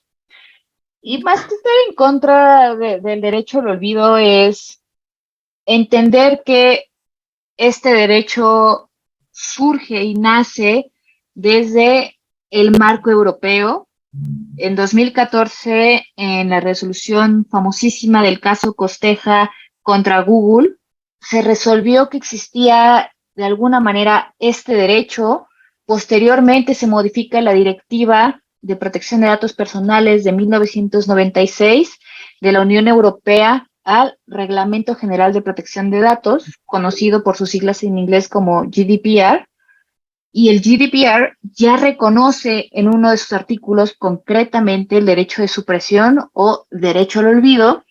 Y más que estar en contra del derecho al olvido es entender que este derecho surge y nace desde el marco europeo. En 2014, en la resolución famosísima del caso Costeja contra Google, se resolvió que existía de alguna manera este derecho. Posteriormente se modifica la directiva de Protección de Datos Personales de 1996 de la Unión Europea al Reglamento General de Protección de Datos, conocido por sus siglas en inglés como GDPR, y el GDPR ya reconoce en uno de sus artículos concretamente el derecho de supresión o derecho al olvido,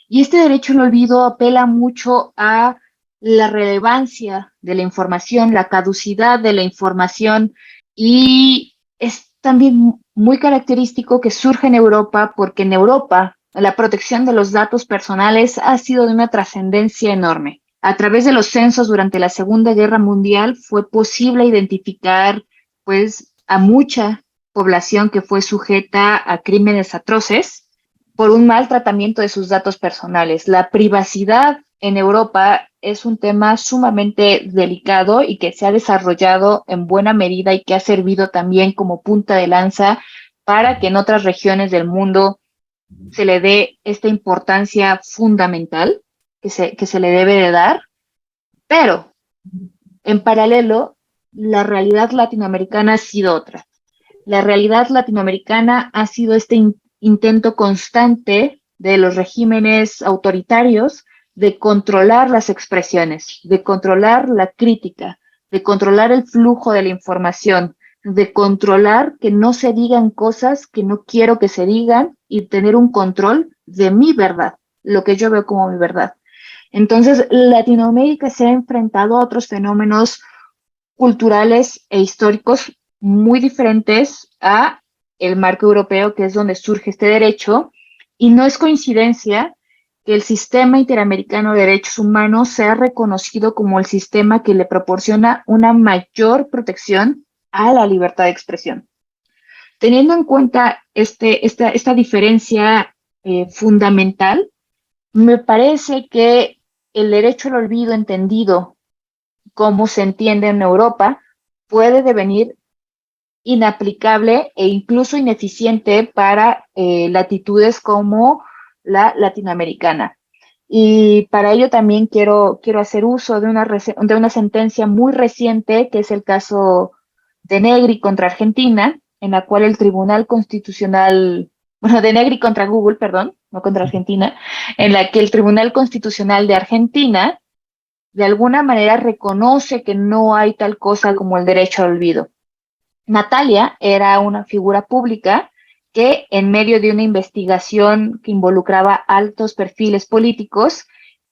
y este derecho al olvido apela mucho a la relevancia de la información, la caducidad de la información, y es también muy característico que surge en Europa porque en Europa la protección de los datos personales ha sido de una trascendencia enorme. A través de los censos durante la Segunda Guerra Mundial fue posible identificar pues, a mucha población que fue sujeta a crímenes atroces por un mal tratamiento de sus datos personales. La privacidad en Europa es un tema sumamente delicado y que se ha desarrollado en buena medida y que ha servido también como punta de lanza para que en otras regiones del mundo se le dé esta importancia fundamental que se le debe de dar, pero en paralelo la realidad latinoamericana ha sido otra. La realidad latinoamericana ha sido este intento constante de los regímenes autoritarios de controlar las expresiones, de controlar la crítica, de controlar el flujo de la información, de controlar que no se digan cosas que no quiero que se digan y tener un control de mi verdad, lo que yo veo como mi verdad. Entonces, Latinoamérica se ha enfrentado a otros fenómenos culturales e históricos muy diferentes a el marco europeo, que es donde surge este derecho, y no es coincidencia que el sistema interamericano de derechos humanos sea reconocido como el sistema que le proporciona una mayor protección a la libertad de expresión. Teniendo en cuenta esta diferencia fundamental, me parece que el derecho al olvido entendido como se entiende en Europa puede devenir inaplicable e incluso ineficiente para latitudes como la latinoamericana. Y para ello también quiero hacer uso de una sentencia muy reciente, que es el caso de Negri contra Argentina, en la cual el Tribunal Constitucional, de Negri contra Google, perdón, no contra Argentina, en la que el Tribunal Constitucional de Argentina de alguna manera reconoce que no hay tal cosa como el derecho al olvido. Natalia era una figura pública que en medio de una investigación que involucraba altos perfiles políticos,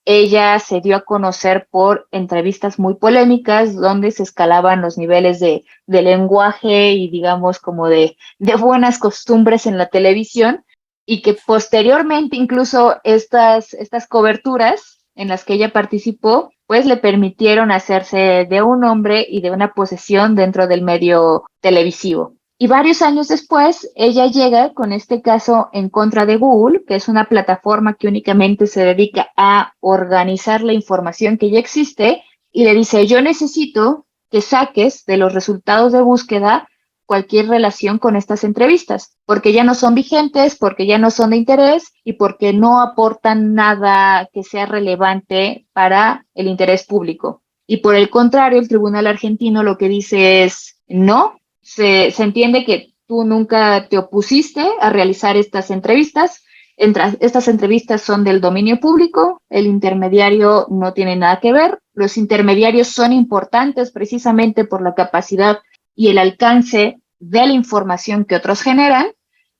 ella se dio a conocer por entrevistas muy polémicas donde se escalaban los niveles de lenguaje y digamos como de buenas costumbres en la televisión, y que posteriormente incluso estas coberturas en las que ella participó pues le permitieron hacerse de un nombre y de una posesión dentro del medio televisivo. Y varios años después, ella llega con este caso en contra de Google, que es una plataforma que únicamente se dedica a organizar la información que ya existe, y le dice, yo necesito que saques de los resultados de búsqueda cualquier relación con estas entrevistas, porque ya no son vigentes, porque ya no son de interés y porque no aportan nada que sea relevante para el interés público. Y por el contrario, el tribunal argentino lo que dice es, no, se entiende que tú nunca te opusiste a realizar estas entrevistas. Estas entrevistas son del dominio público, el intermediario no tiene nada que ver, los intermediarios son importantes precisamente por la capacidad y el alcance de la información que otros generan,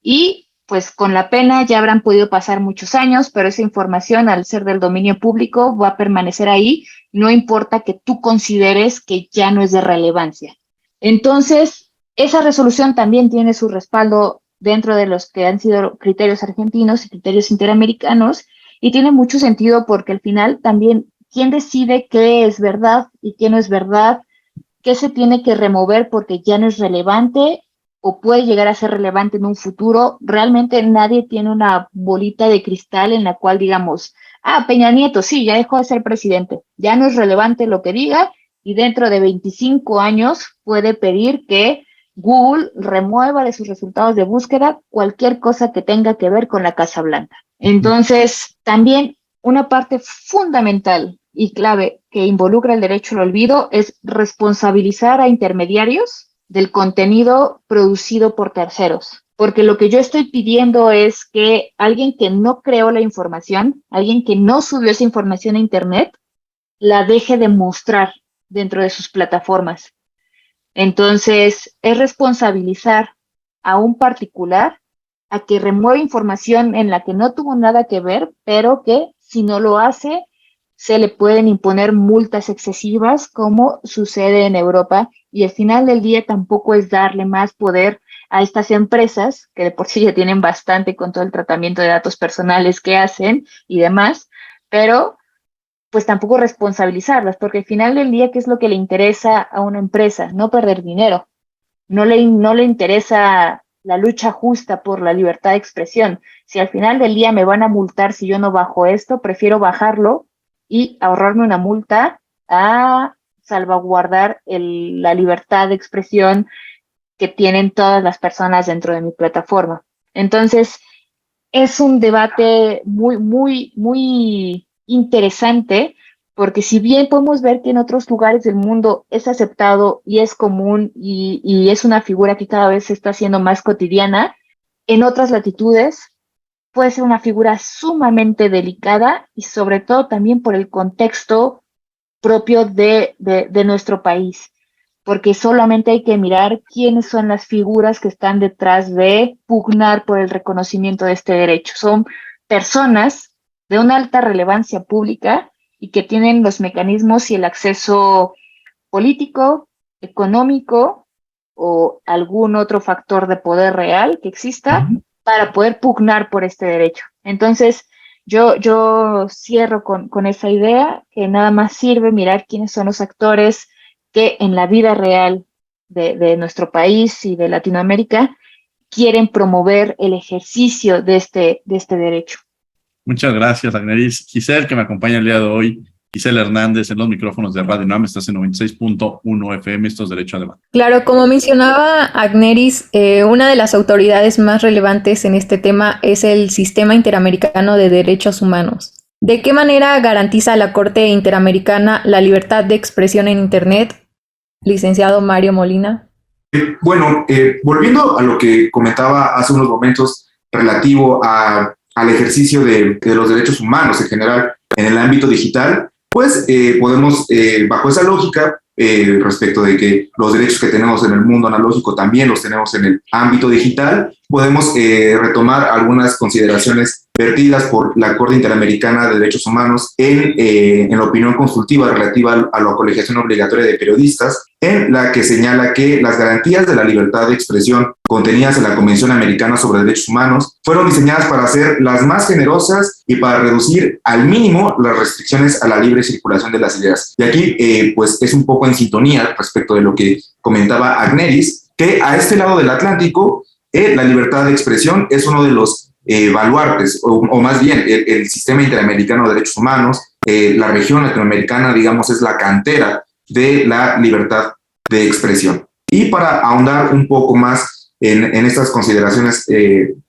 y pues con la pena ya habrán podido pasar muchos años, pero esa información al ser del dominio público va a permanecer ahí, no importa que tú consideres que ya no es de relevancia. Entonces, esa resolución también tiene su respaldo dentro de los que han sido criterios argentinos y criterios interamericanos, y tiene mucho sentido porque al final también quién decide qué es verdad y qué no es verdad, qué se tiene que remover porque ya no es relevante o puede llegar a ser relevante en un futuro. Realmente nadie tiene una bolita de cristal en la cual digamos, Peña Nieto, sí, ya dejó de ser presidente, ya no es relevante lo que diga, y dentro de 25 años puede pedir que Google remueva de sus resultados de búsqueda cualquier cosa que tenga que ver con la Casa Blanca. Entonces, también una parte fundamental y clave que involucra el derecho al olvido es responsabilizar a intermediarios del contenido producido por terceros. Porque lo que yo estoy pidiendo es que alguien que no creó la información, alguien que no subió esa información a Internet, la deje de mostrar dentro de sus plataformas. Entonces, es responsabilizar a un particular a que remueva información en la que no tuvo nada que ver, pero que si no lo hace, se le pueden imponer multas excesivas, como sucede en Europa, y al final del día tampoco es darle más poder a estas empresas, que de por sí ya tienen bastante con todo el tratamiento de datos personales que hacen y demás, pero pues tampoco responsabilizarlas, porque al final del día, ¿qué es lo que le interesa a una empresa? No perder dinero. No le interesa la lucha justa por la libertad de expresión. Si al final del día me van a multar si yo no bajo esto, prefiero bajarlo y ahorrarme una multa a salvaguardar la libertad de expresión que tienen todas las personas dentro de mi plataforma. Entonces, es un debate muy, muy, muy interesante, porque si bien podemos ver que en otros lugares del mundo es aceptado y es común y es una figura que cada vez se está haciendo más cotidiana, en otras latitudes puede ser una figura sumamente delicada y sobre todo también por el contexto propio de nuestro país, porque solamente hay que mirar quiénes son las figuras que están detrás de pugnar por el reconocimiento de este derecho. Son personas de una alta relevancia pública y que tienen los mecanismos y el acceso político, económico o algún otro factor de poder real que exista para poder pugnar por este derecho. Entonces, yo cierro con esa idea, que nada más sirve mirar quiénes son los actores que en la vida real de nuestro país y de Latinoamérica quieren promover el ejercicio de este derecho. Muchas gracias, Agneris. Giselle, que me acompaña el día de hoy. Giselle Hernández, en los micrófonos de Radio UNAM, estás en 96.1 FM, esto es Derecho a Debate. Claro, como mencionaba Agneris, una de las autoridades más relevantes en este tema es el Sistema Interamericano de Derechos Humanos. ¿De qué manera garantiza la Corte Interamericana la libertad de expresión en Internet, licenciado Mario Molina? Bueno, volviendo a lo que comentaba hace unos momentos relativo al ejercicio de los derechos humanos en general en el ámbito digital, pues podemos, bajo esa lógica, respecto de que los derechos que tenemos en el mundo analógico también los tenemos en el ámbito digital, podemos retomar algunas consideraciones vertidas por la Corte Interamericana de Derechos Humanos en la opinión consultiva relativa a la colegiación obligatoria de periodistas, en la que señala que las garantías de la libertad de expresión contenidas en la Convención Americana sobre Derechos Humanos fueron diseñadas para ser las más generosas y para reducir al mínimo las restricciones a la libre circulación de las ideas. Y aquí pues es un poco en sintonía respecto de lo que comentaba Agneris, que a este lado del Atlántico la libertad de expresión es uno de los baluartes, o más bien el Sistema Interamericano de Derechos Humanos, la región latinoamericana, digamos, es la cantera de la libertad de expresión. Y para ahondar un poco más en estas consideraciones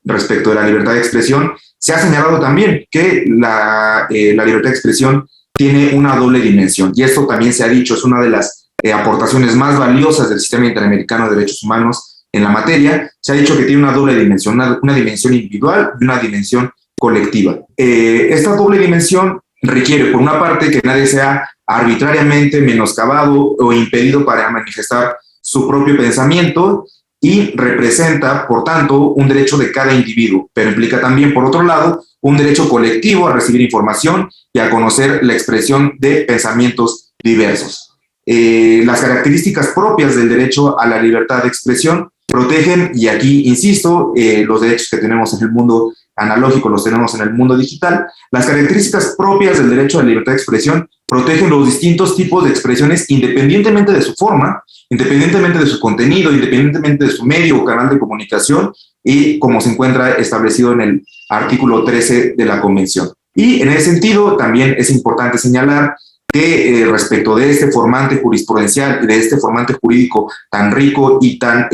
respecto de la libertad de expresión, se ha señalado también que la libertad de expresión tiene una doble dimensión, y esto también se ha dicho, es una de las aportaciones más valiosas del Sistema Interamericano de Derechos Humanos en la materia. Se ha dicho que tiene una doble dimensión, una dimensión individual y una dimensión colectiva. Esta doble dimensión requiere, por una parte, que nadie sea arbitrariamente menoscabado o impedido para manifestar su propio pensamiento, y representa, por tanto, un derecho de cada individuo, pero implica también, por otro lado, un derecho colectivo a recibir información y a conocer la expresión de pensamientos diversos. Las características propias del derecho a la libertad de expresión protegen, y aquí insisto, los derechos que tenemos en el mundo analógico los tenemos en el mundo digital. Las características propias del derecho a la libertad de expresión protegen los distintos tipos de expresiones independientemente de su forma, independientemente de su contenido, independientemente de su medio o canal de comunicación, y como se encuentra establecido en el artículo 13 de la Convención. Y en ese sentido también es importante señalar que respecto de este formante jurisprudencial y de este formante jurídico tan rico y tan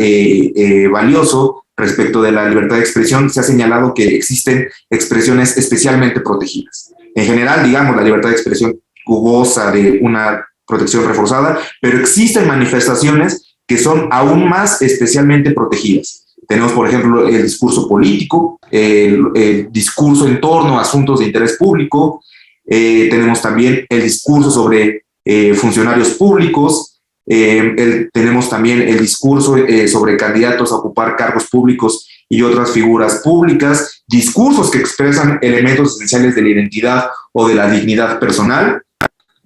valioso respecto de la libertad de expresión, se ha señalado que existen expresiones especialmente protegidas. En general, digamos, la libertad de expresión goza de una protección reforzada, pero existen manifestaciones que son aún más especialmente protegidas. Tenemos, por ejemplo, el discurso político, el discurso en torno a asuntos de interés público, tenemos también el discurso sobre funcionarios públicos, tenemos también el discurso sobre candidatos a ocupar cargos públicos y otras figuras públicas, discursos que expresan elementos esenciales de la identidad o de la dignidad personal,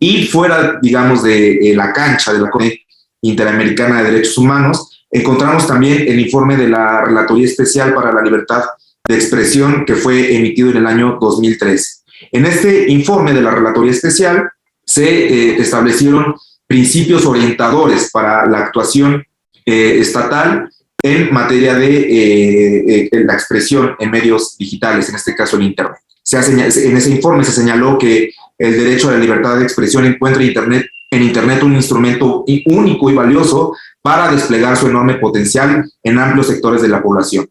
y fuera, digamos, de la cancha de la Corte Interamericana de Derechos Humanos, encontramos también el informe de la Relatoría Especial para la Libertad de Expresión, que fue emitido en el año 2013. En este informe de la Relatoría Especial se establecieron principios orientadores para la actuación estatal en materia de la expresión en medios digitales, en este caso el Internet. En ese informe se señaló que el derecho a la libertad de expresión encuentra en Internet un instrumento único y valioso para desplegar su enorme potencial en amplios sectores de la población.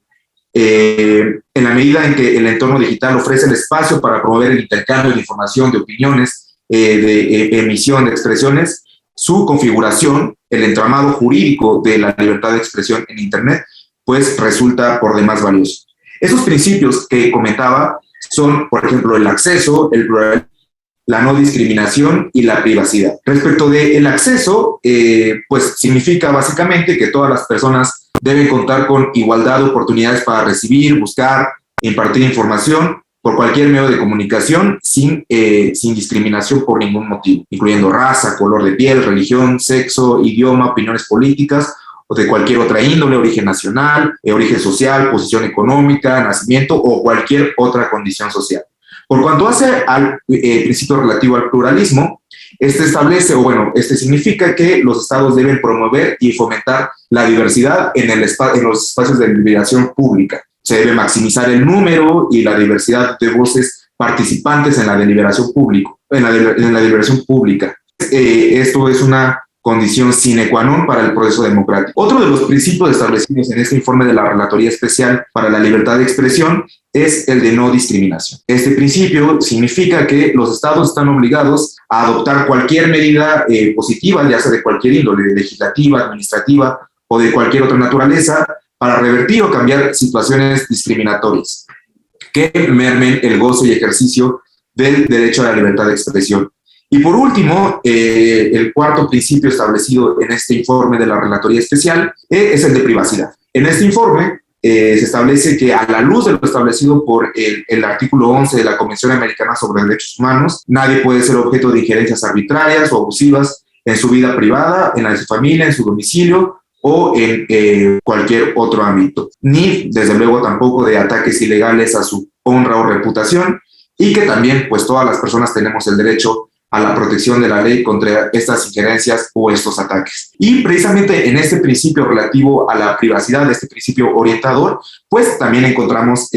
En la medida en que el entorno digital ofrece el espacio para promover el intercambio de información, de opiniones, de emisión de expresiones, su configuración, el entramado jurídico de la libertad de expresión en Internet, pues resulta por demás valioso. Esos principios que comentaba son, por ejemplo, el acceso, el pluralismo, la no discriminación y la privacidad. Respecto del acceso, pues significa básicamente que todas las personas deben contar con igualdad de oportunidades para recibir, buscar, impartir información por cualquier medio de comunicación sin discriminación por ningún motivo, incluyendo raza, color de piel, religión, sexo, idioma, opiniones políticas o de cualquier otra índole, origen nacional, origen social, posición económica, nacimiento o cualquier otra condición social. Por cuanto hace al principio relativo al pluralismo, este significa que los estados deben promover y fomentar la diversidad en los espacios de deliberación pública. Se debe maximizar el número y la diversidad de voces participantes en la deliberación pública. Esto es una condición sine qua non para el proceso democrático. Otro de los principios establecidos en este informe de la Relatoría Especial para la Libertad de Expresión es el de no discriminación. Este principio significa que los estados están obligados a adoptar cualquier medida positiva, ya sea de cualquier índole, legislativa, administrativa o de cualquier otra naturaleza, para revertir o cambiar situaciones discriminatorias que mermen el gozo y ejercicio del derecho a la libertad de expresión. Y por último, el cuarto principio establecido en este informe de la Relatoría Especial es el de privacidad. En este informe se establece que a la luz de lo establecido por el artículo 11 de la Convención Americana sobre Derechos Humanos, nadie puede ser objeto de injerencias arbitrarias o abusivas en su vida privada, en la de su familia, en su domicilio o en cualquier otro ámbito, ni desde luego tampoco de ataques ilegales a su honra o reputación, y que también pues todas las personas tenemos el derecho a la protección de la ley contra estas injerencias o estos ataques. Y precisamente en este principio relativo a la privacidad, este principio orientador, pues también encontramos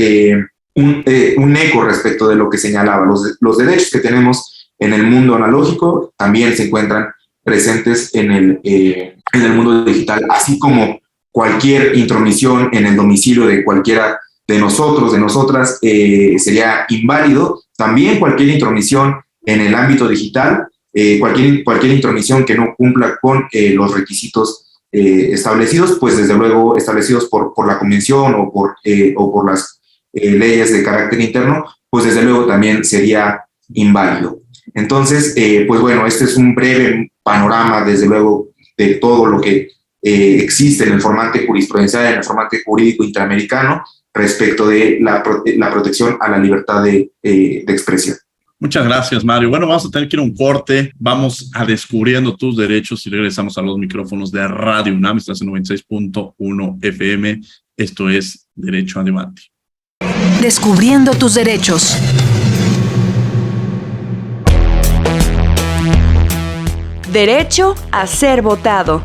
un eco respecto de lo que señalaba. Los derechos que tenemos en el mundo analógico también se encuentran presentes en el mundo digital, así como cualquier intromisión en el domicilio de cualquiera de nosotros, de nosotras, sería inválido. También cualquier intromisión en el ámbito digital, cualquier intromisión que no cumpla con los requisitos establecidos, pues desde luego establecidos por la Convención o por las leyes de carácter interno, pues desde luego también sería inválido. Entonces, pues bueno, este es un breve panorama, desde luego, de todo lo que existe en el formante jurisprudencial, en el formante jurídico interamericano, respecto de la protección a la libertad de expresión. Muchas gracias, Mario. Bueno, vamos a tener que ir a un corte. Vamos a Descubriendo tus Derechos y regresamos a los micrófonos de Radio UNAM. Estás en 96.1 FM. Esto es Derecho a Debate. Descubriendo tus derechos. Derecho a ser votado.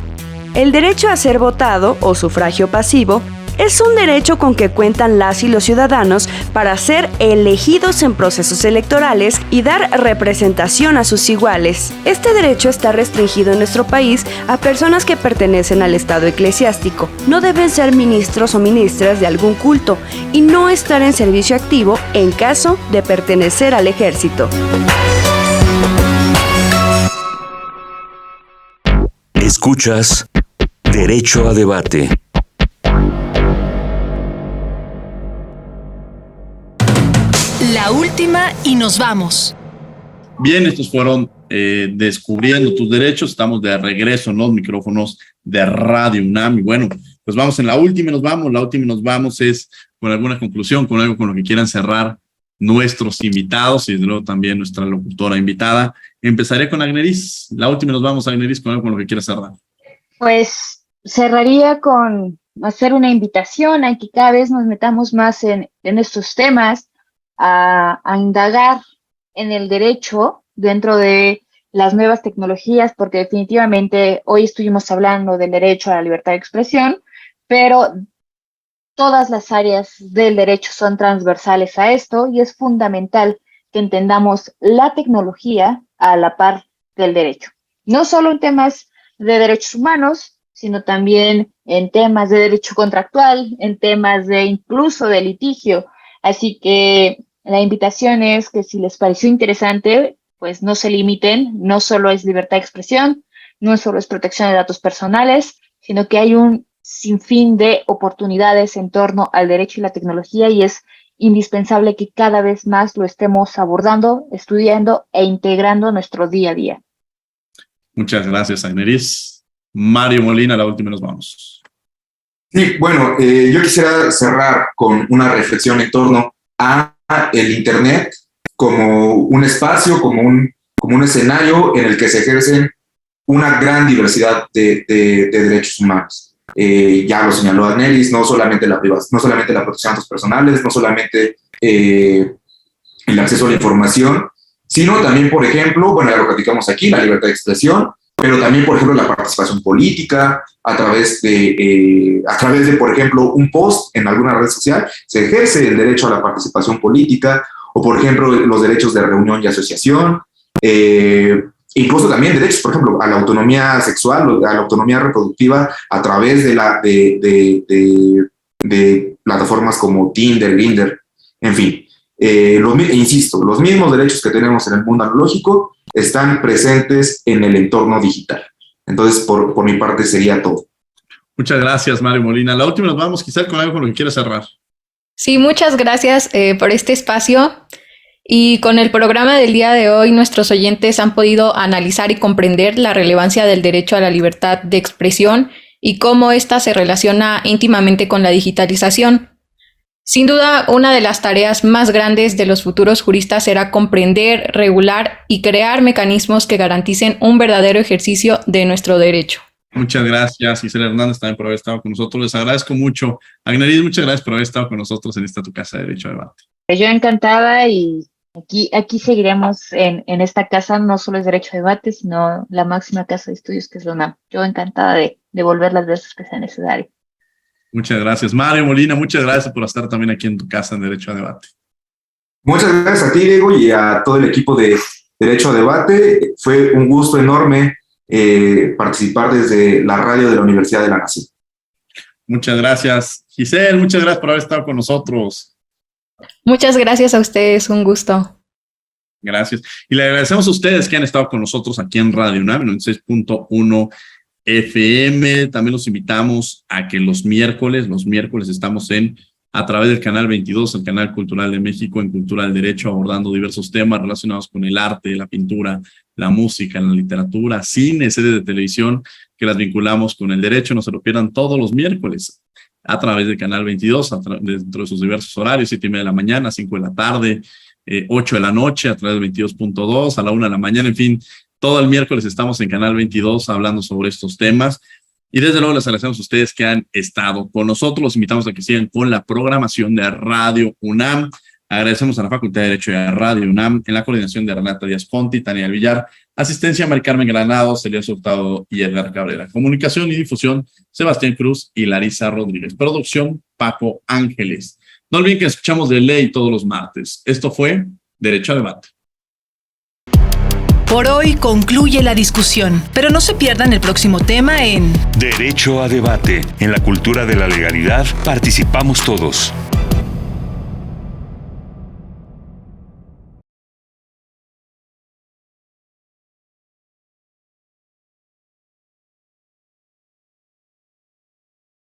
El derecho a ser votado o sufragio pasivo es un derecho con que cuentan las y los ciudadanos para ser elegidos en procesos electorales y dar representación a sus iguales. Este derecho está restringido en nuestro país a personas que pertenecen al estado eclesiástico. No deben ser ministros o ministras de algún culto y no estar en servicio activo en caso de pertenecer al ejército. Escuchas Derecho a debate. La última y nos vamos. Bien, estos fueron Descubriendo tus derechos. Estamos de regreso en los micrófonos de Radio UNAM. Y bueno, pues vamos en la última y nos vamos. La última y nos vamos es con alguna conclusión, con algo con lo que quieran cerrar nuestros invitados y desde luego también nuestra locutora invitada. Empezaré con Agneris. La última y nos vamos, Agneris, con algo con lo que quieras cerrar. Pues cerraría con hacer una invitación a que cada vez nos metamos más en estos temas, a indagar en el derecho dentro de las nuevas tecnologías, porque definitivamente hoy estuvimos hablando del derecho a la libertad de expresión, pero todas las áreas del derecho son transversales a esto y es fundamental que entendamos la tecnología a la par del derecho. No solo en temas de derechos humanos, sino también en temas de derecho contractual, en temas de incluso de litigio. Así que la invitación es que si les pareció interesante, pues no se limiten, no solo es libertad de expresión, no solo es protección de datos personales, sino que hay un sinfín de oportunidades en torno al derecho y la tecnología y es indispensable que cada vez más lo estemos abordando, estudiando e integrando en nuestro día a día. Muchas gracias, Agneris. Mario Molina, la última y nos vamos. Sí, bueno, yo quisiera cerrar con una reflexión en torno a el Internet como un espacio, como un escenario en el que se ejercen una gran diversidad de derechos humanos. Ya lo señaló Agneris, no solamente la protección de datos personales, no solamente el acceso a la información, sino también, por ejemplo, bueno, ya lo platicamos aquí, la libertad de expresión, pero también, por ejemplo, la participación política a través de, por ejemplo, un post en alguna red social, se ejerce el derecho a la participación política, o, por ejemplo, los derechos de reunión y asociación, incluso también derechos, por ejemplo, a la autonomía sexual, a la autonomía reproductiva a través de plataformas como Tinder, Grindr, en fin. Insisto, los mismos derechos que tenemos en el mundo analógico están presentes en el entorno digital. Entonces, por mi parte, sería todo. Muchas gracias, Mario Molina. La última nos vamos, quizás con algo con lo que quieras cerrar. Sí, muchas gracias por este espacio. Y con el programa del día de hoy, nuestros oyentes han podido analizar y comprender la relevancia del derecho a la libertad de expresión y cómo ésta se relaciona íntimamente con la digitalización. Sin duda, una de las tareas más grandes de los futuros juristas será comprender, regular y crear mecanismos que garanticen un verdadero ejercicio de nuestro derecho. Muchas gracias, Gisela Hernández, también por haber estado con nosotros. Les agradezco mucho. Agneris, muchas gracias por haber estado con nosotros en esta tu casa de Derecho a Debate. Yo encantada y aquí seguiremos en esta casa, no solo es Derecho a Debate, sino la máxima casa de estudios que es la UNAM. Yo encantada de volver las veces que sea necesario. Muchas gracias. Mario Molina, muchas gracias por estar también aquí en tu casa en Derecho a Debate. Muchas gracias a ti, Diego, y a todo el equipo de Derecho a Debate. Fue un gusto enorme participar desde la radio de la Universidad de la Nación. Muchas gracias. Giselle, muchas gracias por haber estado con nosotros. Muchas gracias a ustedes, un gusto. Gracias. Y le agradecemos a ustedes que han estado con nosotros aquí en Radio UNAM, 96.1 FM. También los invitamos a que los miércoles estamos a través del canal 22, el canal Cultural de México, en Cultura del Derecho, abordando diversos temas relacionados con el arte, la pintura, la música, la literatura, cine, series de televisión, que las vinculamos con el derecho. No se lo pierdan todos los miércoles a través del canal 22, dentro de sus diversos horarios, 7:30 de la mañana, 5 de la tarde, 8 de la noche, a través del 22.2, a la 1 de la mañana, en fin, todo el miércoles estamos en Canal 22 hablando sobre estos temas. Y desde luego les agradecemos a ustedes que han estado con nosotros. Los invitamos a que sigan con la programación de Radio UNAM. Agradecemos a la Facultad de Derecho de Radio UNAM, en la coordinación de Renata Díaz Ponti, Tania Villar, asistencia Mari Carmen Granados, Elías Hurtado y Edgar Cabrera. Comunicación y difusión, Sebastián Cruz y Larisa Rodríguez. Producción, Paco Ángeles. No olviden que escuchamos de ley todos los martes. Esto fue Derecho a Debate. Por hoy concluye la discusión, pero no se pierdan el próximo tema en Derecho a Debate. En la cultura de la legalidad participamos todos.